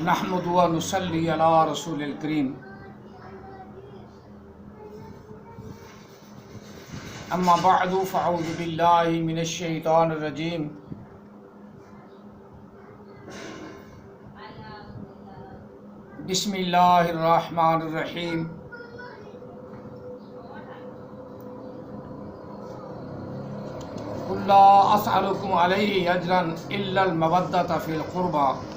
نحمد و نصلی علی رسول الکریم اما بعد فاعوذ باللہ من الشیطان الرجیم بسم اللہ الرحمن الرحیم قل لا اسألکم علیہ اجرا الا المودۃ فی القربى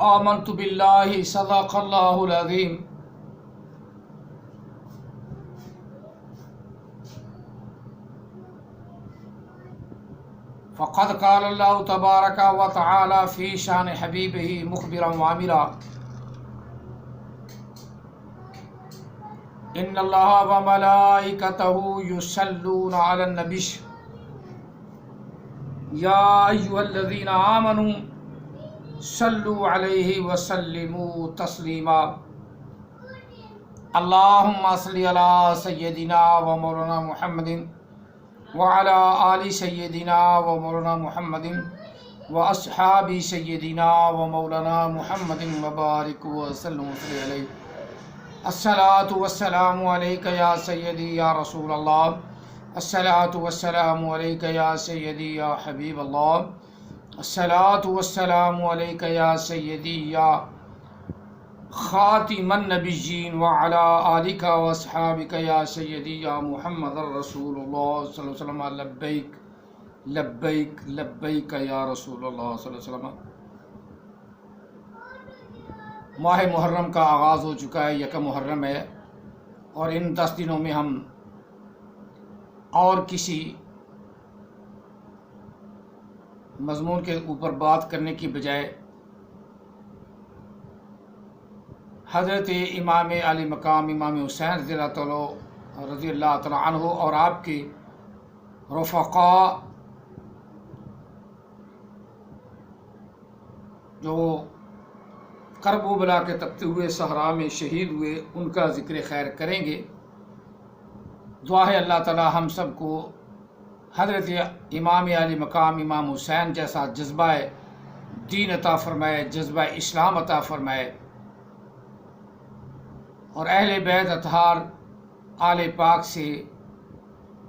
آمنت باللہ صدق اللہ العظیم فقد قال اللہ تبارک و تعالی فی شان حبیبہ مخبرا وامرا ان اللہ و ملائکتہ یصلون علی النبی یا ایھا الذین آمنوا صلوا علیہ وسلموا تسلیما اللہم صل علی سیدنا و مولانا محمد وعلى آل سیدنا و مولانا محمد و اصحاب سیدنا و مولانا محمد وبارک وسلم علیہ الصلاۃ والسلام علیک یا سیدی یا رسول اللہ الصلاۃ والسلام علیک یا سیدی یا حبیب اللہ الصلاۃ والسلام علیک یا سیدی یا خاتم النبیین وعلی آلک و اصحابک یا سیدی یا محمد رسول اللہ صلی اللہ علیہ وسلم لبیک لبیک لبیک یا رسول اللہ صلی اللہ علیہ وسلم۔ ماہ محرم کا آغاز ہو چکا ہے، یکم محرم ہے، اور ان 10 دنوں میں ہم اور کسی مضمون کے اوپر بات کرنے کی بجائے حضرت امام علی مقام امام حسین رضی اللہ تعالیٰ عنہ اور آپ کے رفقاء جو کرب و بلا کے تپتے ہوئے صحرا میں شہید ہوئے ان کا ذکر خیر کریں گے۔ دعا ہے اللہ تعالیٰ ہم سب کو حضرت امام علی مقام امام حسین جیسا جذبہ دین عطا فرمائے، جذبہ اسلام عطا فرمائے، اور اہل بیت اطہار آل پاک سے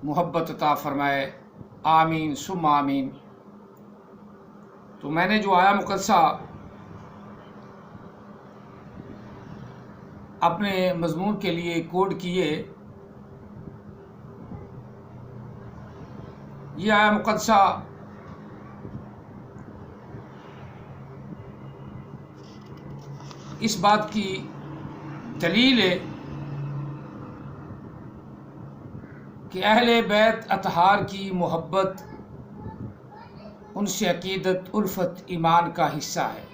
محبت عطا فرمائے، آمین ثم آمین۔ تو میں نے جو آیا مقدسہ اپنے مضمون کے لیے کوڈ کیے، یہ آیا مقدسہ اس بات کی دلیل ہے کہ اہل بیت اطہار کی محبت ان سے عقیدت، الفت، ایمان کا حصہ ہے۔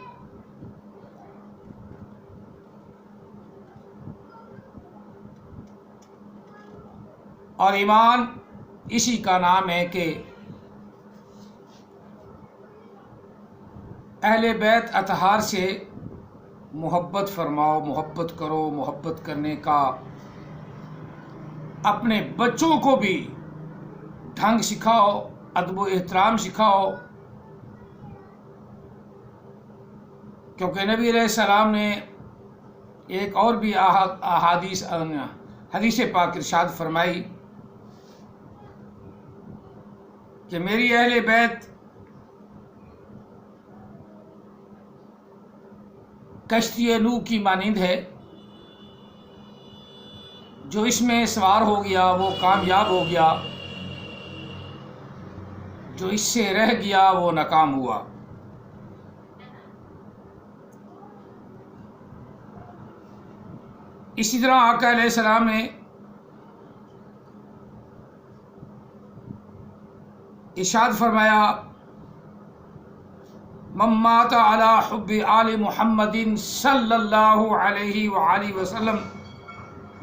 اور ایمان اسی کا نام ہے کہ اہل بیت اطہار سے محبت فرماؤ، محبت کرو، محبت کرنے کا اپنے بچوں کو بھی ڈھنگ سکھاؤ، ادب و احترام سکھاؤ، کیونکہ نبی علیہ السلام نے ایک اور بھی حدیث پاک ارشاد فرمائی کہ میری اہل بیت کشتی نوح کی مانند ہے، جو اس میں سوار ہو گیا وہ کامیاب ہو گیا، جو اس سے رہ گیا وہ ناکام ہوا۔ اسی طرح آقا علیہ السلام نے ارشاد فرمایا من مات علی حب آل محمد صلی اللہ علیہ وآلہ وسلم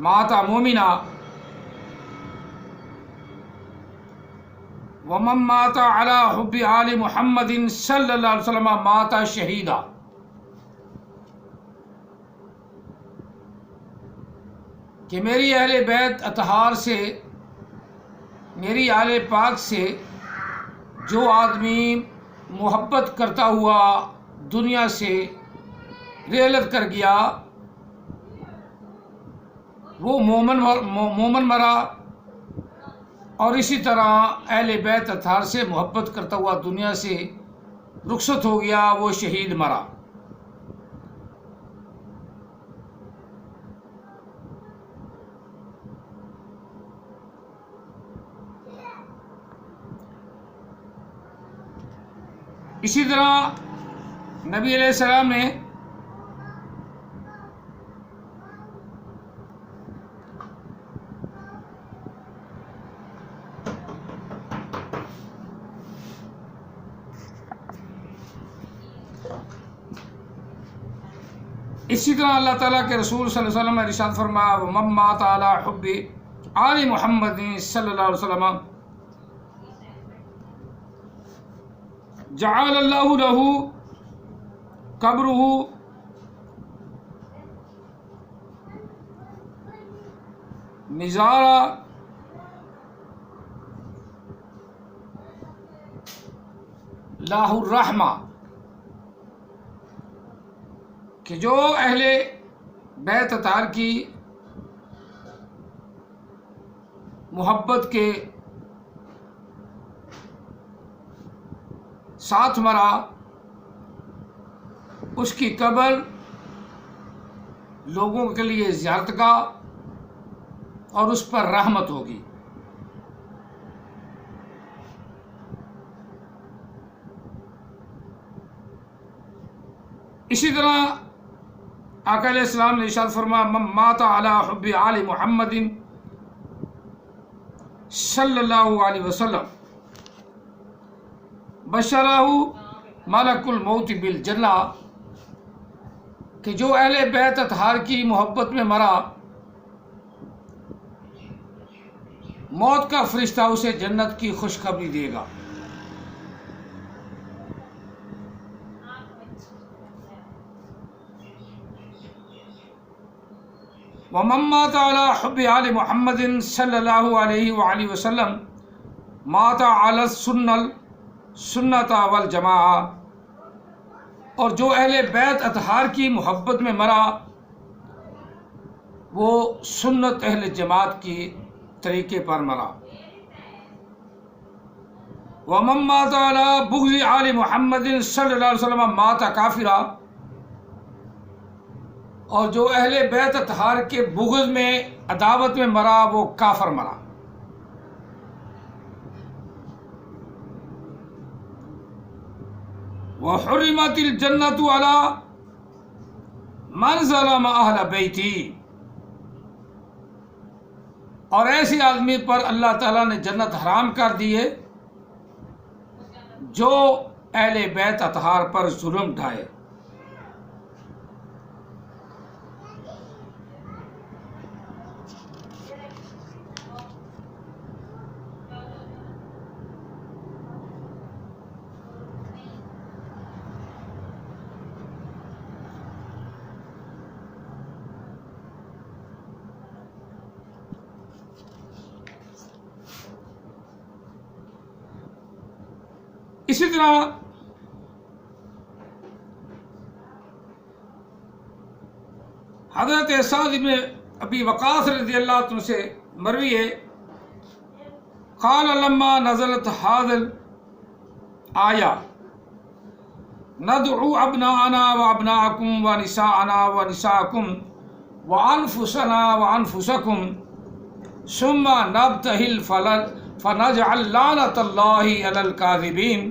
مات مومنا ومن مات علی حب آل محمد صلی اللہ علیہ وسلم مات شہیدا۔ کہ میری اہل بیت اطہار سے، میری آل پاک سے جو آدمی محبت کرتا ہوا دنیا سے رحلت کر گیا وہ مومن مرا، اور اسی طرح اہل بیت اطہار سے محبت کرتا ہوا دنیا سے رخصت ہو گیا وہ شہید مرا۔ اسی طرح نبی علیہ السلام نے اسی طرح اللہ تعالیٰ کے رسول صلی اللہ علیہ وسلم نے ارشاد فرمایا وَمَن مَاتَ عَلَىٰ حُبِّ آلِ محمد صلی اللہ علیہ وسلم جعل اللہ لہ قبرہ مزارا لاہ الرحمہ، کہ جو اہل بیت اطہار کی محبت کے ساتھ مرا اس کی قبر لوگوں کے لیے زیارت گاہ اور اس پر رحمت ہوگی۔ اسی طرح آقا علیہ السلام نے ارشاد فرمایا من مات علی حب آل محمد صلی اللہ علیہ وسلم بشرہ ملک الموت بالجنہ، کہ جو اہل بیت اطہار کی محبت میں مرا موت کا فرشتہ اسے جنت کی خوشخبری دے گا۔ وَمَن مَاتَ عَلَىٰ حُبِّ آلِ مُحَمَّدٍ صلی اللہ علیہ وآلہ وسلم مَاتَ عَلَى السُنَّةِ وَالْجَمَاعَةِ، اور جو اہل بیت اطہار کی محبت میں مرا وہ سنت اہل جماعت کی طریقے پر مرا۔ وَمَن مَاتَ عَلَىٰ بُغْضِ آلِ مُحَمَّدٍ صلی اللہ علیہ وسلم مَاتَ کافرا، اور جو اہل بیت اطہار کے بغض میں عداوت میں مرا وہ کافر مرا۔ وحرمت الجنت علی من ظلم اہل بیتی، اور ایسے آدمی پر اللہ تعالیٰ نے جنت حرام کر دی ہے جو اہل بیت اطہار پر ظلم ڈھائے۔ اسی طرح حضرت سعد بن ابی وقاص رضی اللہ عنہ سے مروی ہے قال لما نزلت هذه الآية ندعو ابناءنا وابناءكم ونساءنا ونساءكم وانفسنا وانفسكم ثم نبتهل فنجعل لعنة الله على الكاذبين۔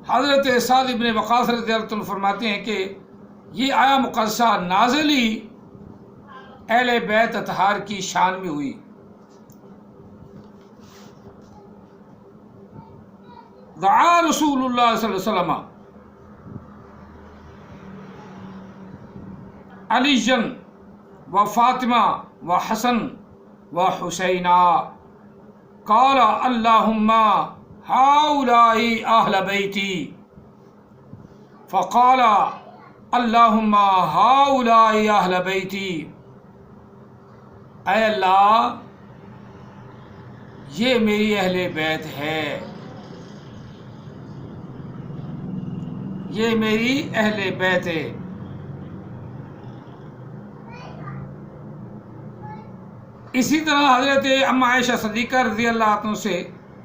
حضرت سعد بن وقاص رضی اللہ عنہ فرماتے ہیں کہ یہ آیا مقدسہ نازل ہی اہل بیت اطہار کی شان میں ہوئی۔ دعا رسول اللہ صلی اللہ علیہ وسلم علی و فاطمہ و حسن و حسینہ قال اللہم ہؤلاء اہل بیتی، فقال اللہم ہؤلاء اہل بیتی، اے اللہ یہ میری اہل بیت ہے۔ یہ میری اہل بیت ہے۔ اسی طرح حضرت ام عائشہ صدیقہ رضی اللہ عنہ سے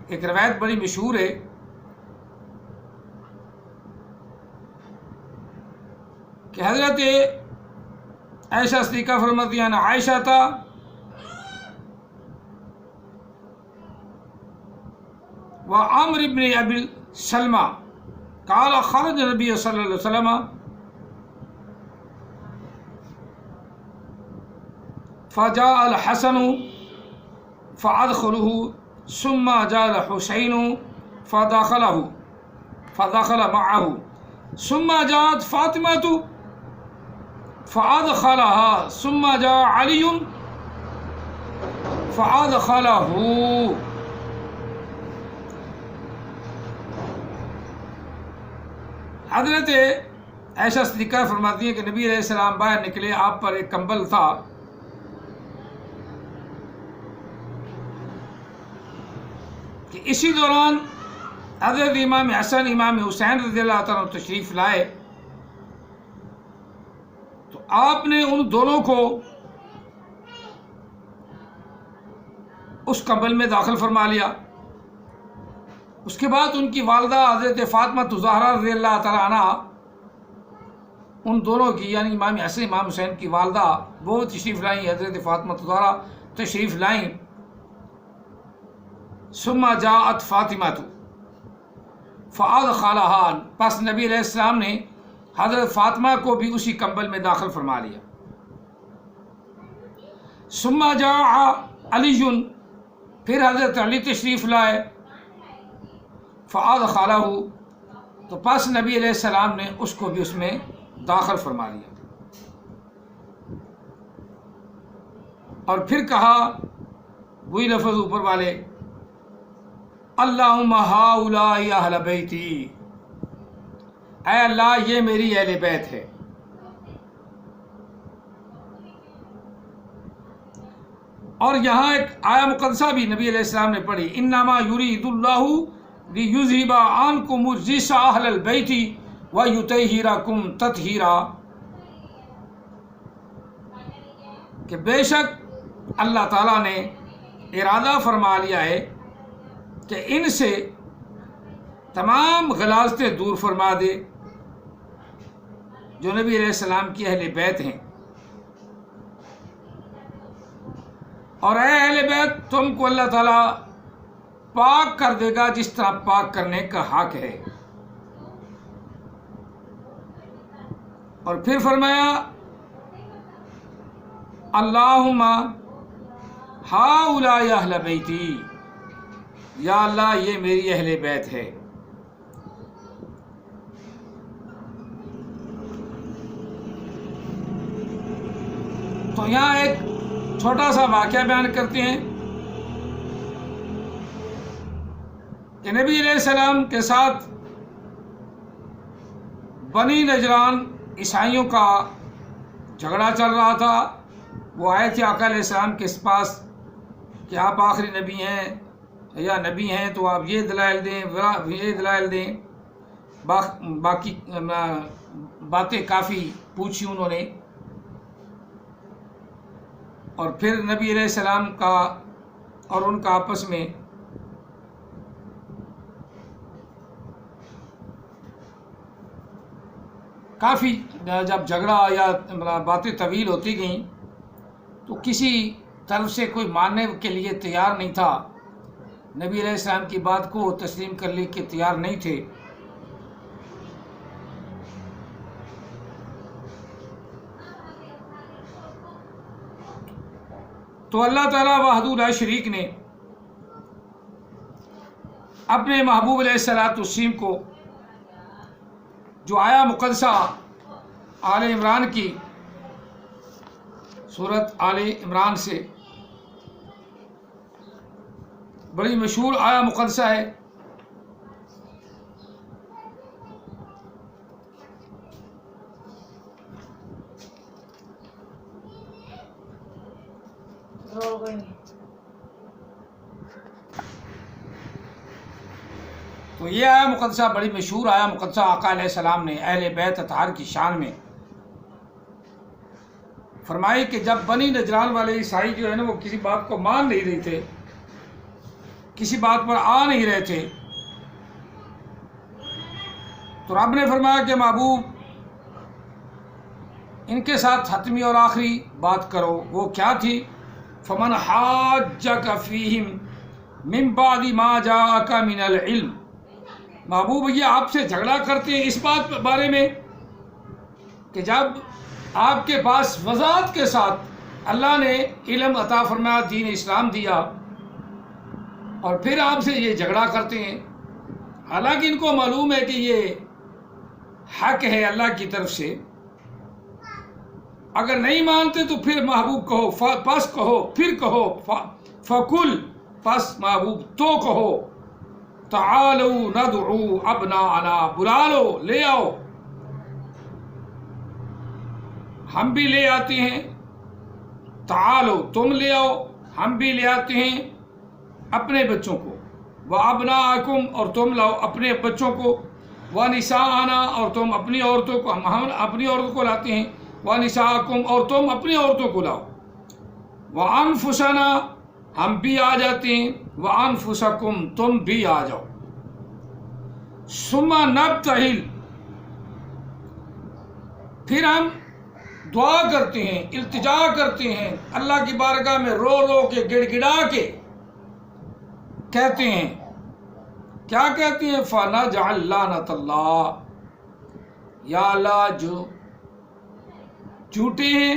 ایک روایت بڑی مشہور ہے کہ حضرت عائشہ صدیقہ فرماتی ہیں عائشہ تھا وعمر بن ابی سلمہ قال خرج نبی صلی اللہ علیہ وسلم فجاء الحسن فأدخله ثم جاء الحسين فدخل معه ثم جاءت فاطمة فأدخلها ثم جاء علي فأدخله۔ حضرت عائشہ صدیقہ فرماتی ہیں کہ نبی علیہ السلام باہر نکلے، آپ پر ایک کمبل تھا، کہ اسی دوران حضرت امام حسن امام حسین رضی اللہ تعالیٰ تشریف لائے تو آپ نے ان دونوں کو اس کمبل میں داخل فرما لیا۔ اس کے بعد ان کی والدہ حضرت فاطمہ زہرا رضی اللہ تعالیٰ عنہ ان دونوں کی یعنی امام حسن امام حسین کی والدہ وہ تشریف لائیں، حضرت فاطمہ زہرا تشریف لائیں۔ ثم جاءت فاطمہ فادخلها، پس نبی علیہ السلام نے حضرت فاطمہ کو بھی اسی کمبل میں داخل فرما لیا۔ ثم جاء علی، پھر حضرت علی تشریف لائے، فادخلہ، تو پس نبی علیہ السلام نے اس کو بھی اس میں داخل فرما لیا، اور پھر کہا وہی لفظ اوپر والے اللہم ہؤلاء اہل بیتی، اے اللہ یہ میری اہل بیت ہے۔ اور یہاں ایک آیہ مقدسہ بھی نبی علیہ السلام نے پڑھی انما یرید اللہ لیذھب عنکم الرجس اہل البیت ویطہرکم تطہیرا، کہ بے شک اللہ تعالیٰ نے ارادہ فرما لیا ہے کہ ان سے تمام غلاظتیں دور فرما دے جو نبی علیہ السلام کی اہل بیت ہیں، اور اے اہل بیت تم کو اللہ تعالیٰ پاک کر دے گا جس طرح پاک کرنے کا حق ہے۔ اور پھر فرمایا اللہم ہؤلاء اہل بیتی، یا اللہ یہ میری اہل بیت ہے۔ تو یہاں ایک چھوٹا سا واقعہ بیان کرتے ہیں کہ نبی علیہ السلام کے ساتھ بنی نجران عیسائیوں کا جھگڑا چل رہا تھا۔ وہ آئے تھے آقا علیہ السلام کے پاس کہ آپ آخری نبی ہیں یا نبی ہیں تو آپ یہ دلائل دیں، یہ دلائل دیں، باقی باتیں کافی پوچھی انہوں نے، اور پھر نبی علیہ السلام کا اور ان کا آپس میں کافی جب جھگڑا یا باتیں طویل ہوتی گئیں تو کسی طرف سے کوئی ماننے کے لیے تیار نہیں تھا، نبی علیہ السلام کی بات کو تسلیم کرنے کے تیار نہیں تھے۔ تو اللہ تعالیٰ وحدہ لا شریک نے اپنے محبوب علیہ السلام کو جو آیا مقدسہ آل عمران کی سورت آل عمران سے بڑی مشہور آیا مقدسہ ہے، تو یہ آیا مقدسہ بڑی مشہور آیا مقدسہ آقا علیہ السلام نے اہل بیت اطہار کی شان میں فرمائی کہ جب بنی نجران والے عیسائی جو ہے نا وہ کسی بات کو مان نہیں رہے تھے، کسی بات پر آ نہیں رہے تھے، تو رب نے فرمایا کہ محبوب ان کے ساتھ حتمی اور آخری بات کرو۔ وہ کیا تھی؟ فمن حاجک فیہم من بعد ما جاءک من العلم۔ محبوب یہ آپ سے جھگڑا کرتے ہیں اس بات بارے میں کہ جب آپ کے پاس وضاحت کے ساتھ اللہ نے علم عطا فرمایا، دین اسلام دیا، اور پھر آپ سے یہ جھگڑا کرتے ہیں، حالانکہ ان کو معلوم ہے کہ یہ حق ہے اللہ کی طرف سے۔ اگر نہیں مانتے تو پھر محبوب کہو، پس کہو، پھر کہو، فقل پس محبوب تو کہو، تعالوا ندعو ابناءنا، بلا لو، لے آؤ، ہم بھی لے آتے ہیں، تعالو تم لے آؤ، ہم بھی لے آتے ہیں اپنے بچوں کو، وابناءکم اور تم لاؤ اپنے بچوں کو، ونساءنا اور تم اپنی عورتوں کو، ہم اپنی عورتوں کو لاتے ہیں، ونساءکم اور تم اپنی عورتوں کو لاؤ، وانفسنا ہم بھی آ جاتے ہیں، وانفسکم تم بھی آ جاؤ، ثم نبتہل پھر ہم دعا کرتے ہیں، التجا کرتے ہیں اللہ کی بارگاہ میں، رو رو کے گڑ گڑا کے کہتے ہیں، کیا کہتے ہیں؟ فَنَجْعَلْ لَعْنَتَ اللَّهِ، یا اللہ جو جھوٹے ہیں،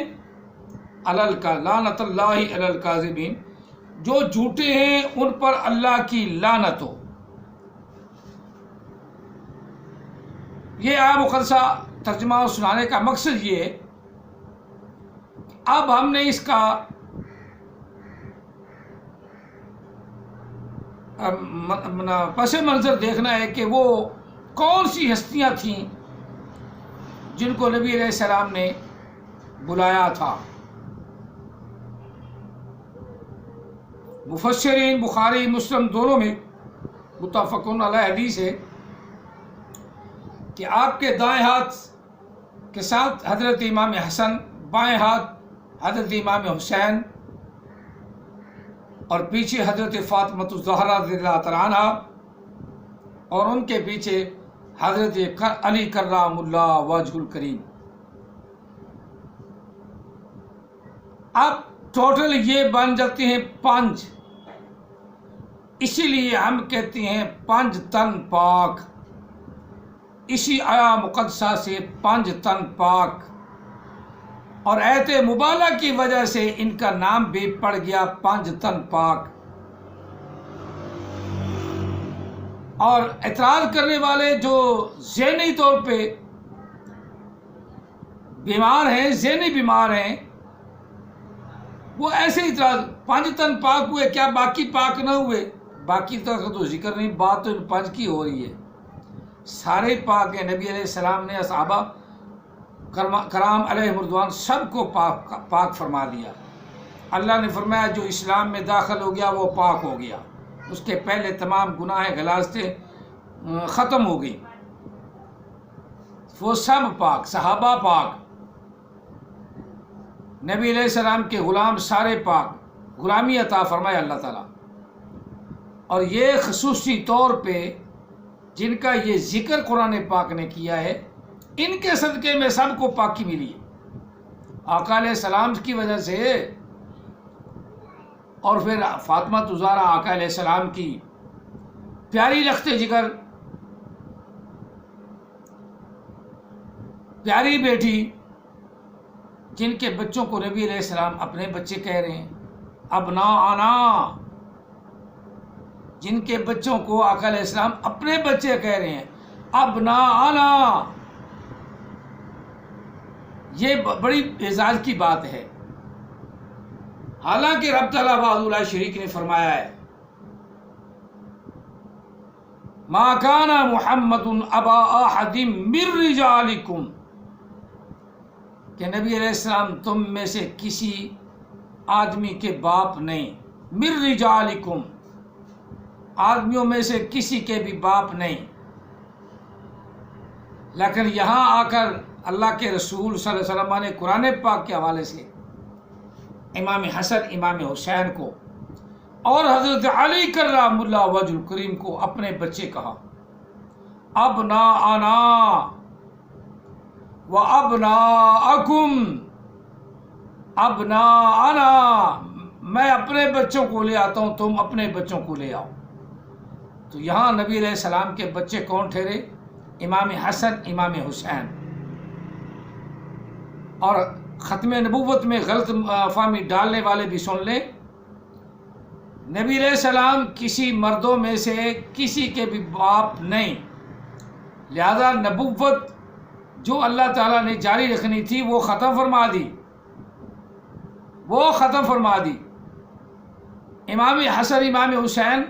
لعنت اللہ علی الکاذبین، جو جھوٹے ہیں ان پر اللہ کی لعنت ہو۔ یہ آیا مقدسہ ترجمہ سنانے کا مقصد یہ ہے۔ اب ہم نے اس کا پس منظر دیکھنا ہے کہ وہ کون سی ہستیاں تھیں جن کو نبی علیہ السلام نے بلایا تھا۔ مفسرین بخاری مسلم دونوں میں متفقون علیہ حدیث ہے کہ آپ کے دائیں ہاتھ کے ساتھ حضرت امام حسن، بائیں ہاتھ حضرت امام حسین، اور پیچھے حضرت فاطمۃ الزہرا رضی اللہ تعالیٰ عنہ، اور ان کے پیچھے حضرت علی کرام اللہ وجہ الکریم۔ اب ٹوٹل یہ بن جاتے ہیں 5، اسی لیے ہم کہتے ہیں 5 تن پاک، اسی آیا مقدسہ سے 5 تن پاک، اور ایت مبالغہ کی وجہ سے ان کا نام بھی پڑ گیا 5 تن پاک۔ اور اعتراض کرنے والے جو ذہنی طور پہ بیمار ہیں، ذہنی بیمار ہیں، وہ ایسے اعتراض، 5 تن پاک ہوئے، کیا باقی پاک نہ ہوئے؟ باقی تک تو ذکر نہیں، بات تو ان 5 کی ہو رہی ہے۔ سارے پاک ہیں، نبی علیہ السلام نے صحابہ کرام علیہ رضوان سب کو پاک فرما دیا۔ اللہ نے فرمایا جو اسلام میں داخل ہو گیا وہ پاک ہو گیا، اس کے پہلے تمام گناہ غلاظتیں ختم ہو گئی، وہ سب پاک، صحابہ پاک، نبی علیہ السلام کے غلام سارے پاک، غلامی عطا فرمائے اللہ تعالیٰ۔ اور یہ خصوصی طور پہ جن کا یہ ذکر قرآن پاک نے کیا ہے، ان کے صدقے میں سب کو پاکی ملی ہے، آقا علیہ السلام کی وجہ سے، اور پھر فاطمہ الزہرا آقا علیہ السلام کی پیاری لخت جگر، پیاری بیٹی، جن کے بچوں کو نبی علیہ السلام اپنے بچے کہہ رہے ہیں، ابناءنا، جن کے بچوں کو آقا علیہ السلام اپنے بچے کہہ رہے ہیں، ابناءنا، یہ بڑی اعزاز کی بات ہے۔ حالانکہ رب تعالیٰ وحدہ شریک نے فرمایا ہے، ما کان محمد ابا احد من رجالکم، کہ نبی علیہ السلام تم میں سے کسی آدمی کے باپ نہیں، من رجالکم، آدمیوں میں سے کسی کے بھی باپ نہیں، لیکن یہاں آ کر اللہ کے رسول صلی اللہ علیہ وسلم نے قرآن پاک کے حوالے سے امام حسن امام حسین کو اور حضرت علی کرم اللہ وجہ الکریم کو اپنے بچے کہا، ابناءنا و ابناءکم، ابناءنا، میں اپنے بچوں کو لے آتا ہوں، تم اپنے بچوں کو لے آؤ۔ تو یہاں نبی علیہ السلام کے بچے کون ٹھہرے؟ امام حسن امام حسین۔ اور ختم نبوت میں غلط فہمی ڈالنے والے بھی سن لیں، نبی علیہ السلام کسی مردوں میں سے کسی کے بھی باپ نہیں، لہذا نبوت جو اللہ تعالیٰ نے جاری رکھنی تھی وہ ختم فرما دی، وہ ختم فرما دی۔ امام حسن امام حسین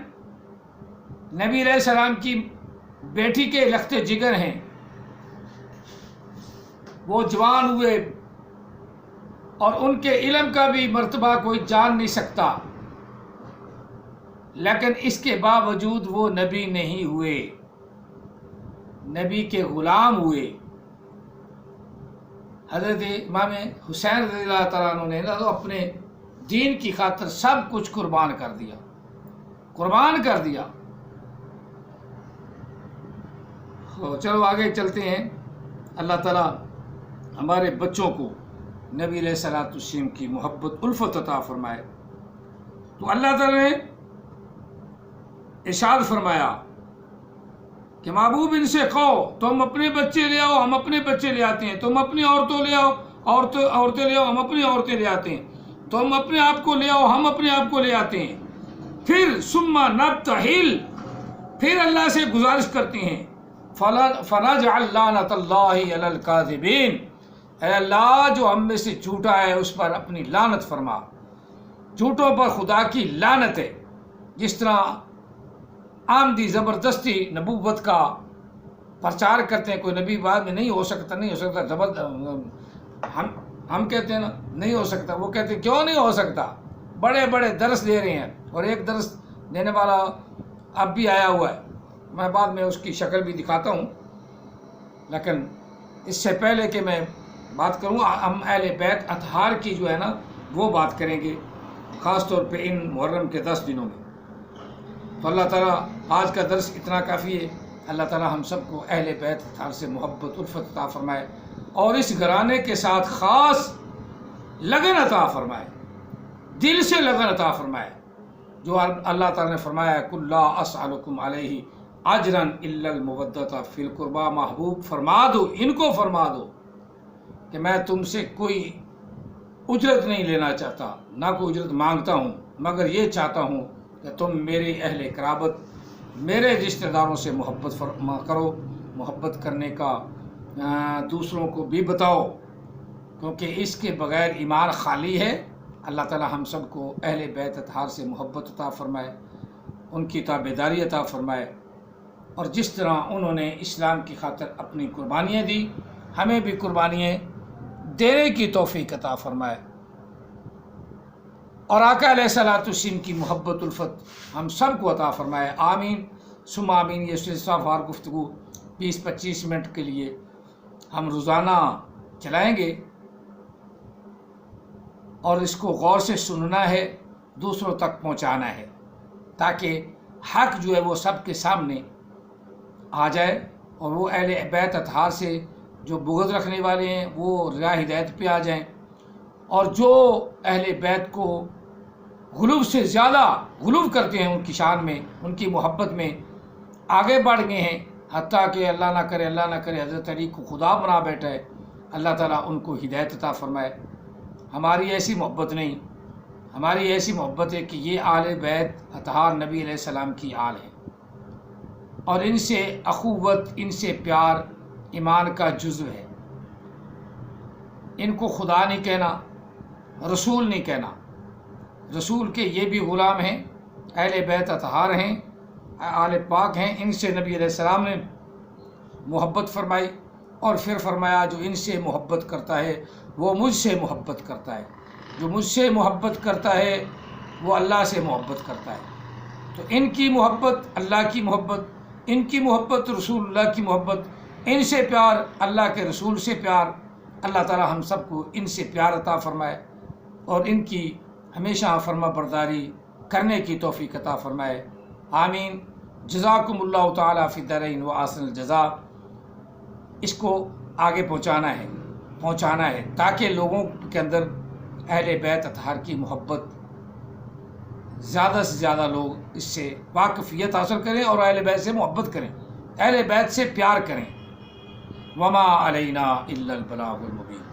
نبی علیہ السلام کی بیٹی کے لخت جگر ہیں، وہ جوان ہوئے اور ان کے علم کا بھی مرتبہ کوئی جان نہیں سکتا، لیکن اس کے باوجود وہ نبی نہیں ہوئے، نبی کے غلام ہوئے۔ حضرت امام حسین رضی اللہ تعالیٰ عنہ نے اپنے دین کی خاطر سب کچھ قربان کر دیا، قربان کر دیا۔ چلو آگے چلتے ہیں۔ اللہ تعالیٰ ہمارے بچوں کو نبی علیہ الصلوۃ والسلام کی محبت الفت عطا فرمائے۔ تو اللہ تعالیٰ نے ارشاد فرمایا کہ محبوب ان سے کہو تم اپنے بچے لے آؤ، ہم اپنے بچے لے آتے ہیں، تم اپنی عورتوں لے آؤ، عورتیں لے آؤ، ہم اپنی عورتیں لے آتے ہیں، تم اپنے آپ کو لے آؤ، ہم اپنے آپ کو لے آتے ہیں۔ پھر ثم نبتہل، پھر اللہ سے گزارش کرتے ہیں، فنجعل لعنۃ اللہ علی الکاذبین، اے اللہ جو ہم میں سے جھوٹا ہے اس پر اپنی لعنت فرما، جھوٹوں پر خدا کی لعنت ہے۔ جس طرح آمدی زبردستی نبوت کا پرچار کرتے ہیں، کوئی نبی بعد میں نہیں ہو سکتا، نہیں ہو سکتا، ہم کہتے ہیں نا نہیں ہو سکتا، وہ کہتے ہیں کیوں نہیں ہو سکتا، بڑے بڑے درس دے رہے ہیں، اور ایک درس دینے والا اب بھی آیا ہوا ہے، میں بعد میں اس کی شکل بھی دکھاتا ہوں، لیکن اس سے پہلے کہ میں بات کروں، ہم اہل بیت اطہار کی جو ہے نا وہ بات کریں گے، خاص طور پہ ان محرم کے 10 دنوں میں۔ تو اللہ تعالیٰ آج کا درس اتنا کافی ہے۔ اللہ تعالیٰ ہم سب کو اہل بیت اطہار سے محبت الفت عطا فرمائے، اور اس گھرانے کے ساتھ خاص لگن عطا فرمائے، دل سے لگن عطا فرمائے، جو اللہ تعالیٰ نے فرمایا ہے قُل لَا أَسْأَلُكُمْ عَلَيْهِ أَجْرًا إِلَّا الْمَوَدَّةَ فِي الْقُرْبَى، محبوب فرما دو، ان کو فرما دو کہ میں تم سے کوئی اجرت نہیں لینا چاہتا، نہ کوئی اجرت مانگتا ہوں، مگر یہ چاہتا ہوں کہ تم میرے اہل قرابت، میرے رشتہ داروں سے محبت کرو، محبت کرنے کا دوسروں کو بھی بتاؤ، کیونکہ اس کے بغیر ایمان خالی ہے۔ اللہ تعالی ہم سب کو اہل بیت اطہار سے محبت عطا فرمائے، ان کی تابعداری عطا فرمائے، اور جس طرح انہوں نے اسلام کی خاطر اپنی قربانیاں دی، ہمیں بھی قربانیاں دینے کی توفیق عطا فرمائے، اور آقا علیہ الصلوۃ والسلام کی محبت الفت ہم سب کو عطا فرمائے۔ آمین ثم آمین۔ یہ سلسلہ وار گفتگو 20-25 منٹ کے لیے ہم روزانہ چلائیں گے، اور اس کو غور سے سننا ہے، دوسروں تک پہنچانا ہے، تاکہ حق جو ہے وہ سب کے سامنے آ جائے، اور وہ اہل بیت اطہار سے جو بغض رکھنے والے ہیں وہ راہ ہدایت پہ آ جائیں، اور جو اہل بیت کو غلو سے زیادہ غلو کرتے ہیں ان کی شان میں، ان کی محبت میں آگے بڑھ گئے ہیں، حتیٰ کہ اللہ نہ کرے حضرت علی کو خدا بنا بیٹھا ہے، اللہ تعالیٰ ان کو ہدایت عطا فرمائے۔ ہماری ایسی محبت نہیں، ہماری ایسی محبت ہے کہ یہ آل بیت اطہار نبی علیہ السلام کی آل ہے، اور ان سے اخوت، ان سے پیار ایمان کا جزو ہے۔ ان کو خدا نہیں کہنا، رسول نہیں کہنا، رسول کے یہ بھی غلام ہیں، اہل بیت اطہار ہیں، آل پاک ہیں، ان سے نبی علیہ السلام نے محبت فرمائی، اور پھر فرمایا جو ان سے محبت کرتا ہے وہ مجھ سے محبت کرتا ہے، جو مجھ سے محبت کرتا ہے وہ اللہ سے محبت کرتا ہے۔ تو ان کی محبت اللہ کی محبت، ان کی محبت رسول اللہ کی محبت، ان سے پیار، اللہ کے رسول سے پیار، اللہ تعالی ہم سب کو ان سے پیار عطا فرمائے اور ان کی ہمیشہ فرما برداری کرنے کی توفیق عطا فرمائے، آمین۔ جزاکم اللہ تعالی فی الدارین و احسن الجزاء۔ اس کو آگے پہنچانا ہے تاکہ لوگوں کے اندر اہل بیت اطہار کی محبت زیادہ سے زیادہ لوگ اس سے واقفیت حاصل کریں اور اہل بیت سے محبت کریں، اہل بیت سے پیار کریں۔ وما علینا الا البلاغ المبین۔